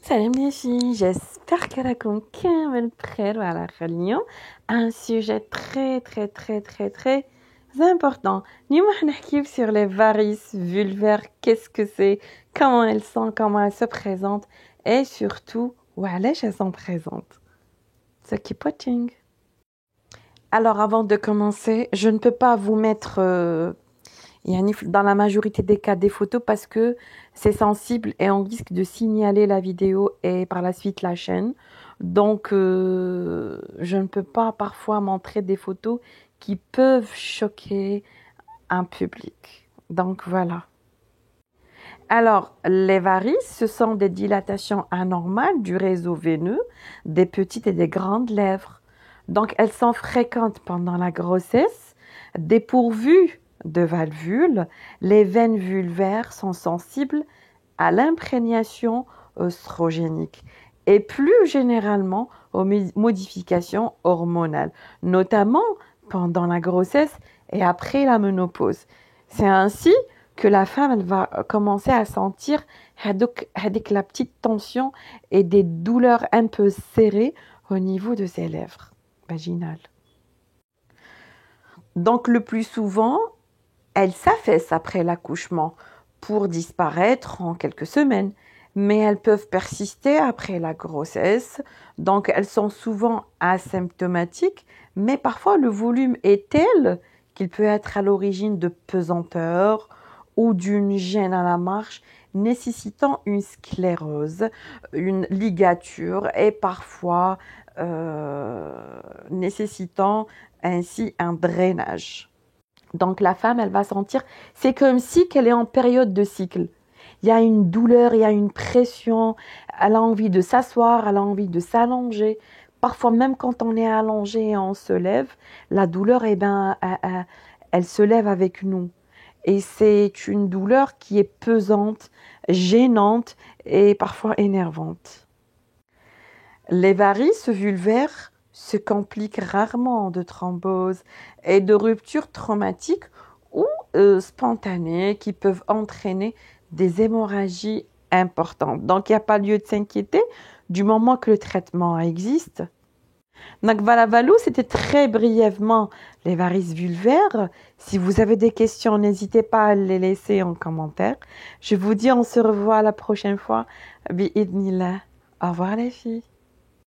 Salam les filles, j'espère que راكم كامل بخير وعلى خير. اليوم un sujet très important. اليوم راح نحكيو sur les varices vulvaires, qu'est-ce que c'est, comment elles sont, comment elles se présentent et surtout وعلاش elles sont présentes. So keep watching. Alors avant de commencer, je ne peux pas vous mettre dans la majorité des cas des photos parce que c'est sensible et on risque de signaler la vidéo et par la suite la chaîne. Donc je ne peux pas parfois montrer des photos qui peuvent choquer un public. Donc voilà. Alors, les varices, ce sont des dilatations anormales du réseau veineux, des petites et des grandes lèvres. Donc, elles sont fréquentes pendant la grossesse, dépourvues de valvules. Les veines vulvaires sont sensibles à l'imprégnation œstrogénique et plus généralement aux modifications hormonales, notamment pendant la grossesse et après la ménopause. C'est ainsi que la femme elle va commencer à sentir avec la petite tension et des douleurs un peu serrées au niveau de ses lèvres vaginales. Donc le plus souvent, elles s'affaissent après l'accouchement pour disparaître en quelques semaines, mais elles peuvent persister après la grossesse, donc elles sont souvent asymptomatiques, mais parfois le volume est tel qu'il peut être à l'origine de pesanteur ou d'une gêne à la marche nécessitant une sclérose, une ligature et parfois nécessitant ainsi un drainage. Donc la femme, elle va sentir, c'est comme si qu'elle est en période de cycle. Il y a une douleur, il y a une pression, elle a envie de s'asseoir, elle a envie de s'allonger. Parfois même quand on est allongé et on se lève, la douleur, elle se lève avec nous. Et c'est une douleur qui est pesante, gênante et parfois énervante. Les varices vulvaires se compliquent rarement de thrombose et de ruptures traumatiques ou spontanées qui peuvent entraîner des hémorragies importantes. Donc, il n'y a pas lieu de s'inquiéter du moment que le traitement existe. Donc voilà, Valou, c'était très brièvement les varices vulvaires. Si vous avez des questions, n'hésitez pas à les laisser en commentaire. Je vous dis, on se revoit la prochaine fois. Bi-idnillah. Au revoir les filles.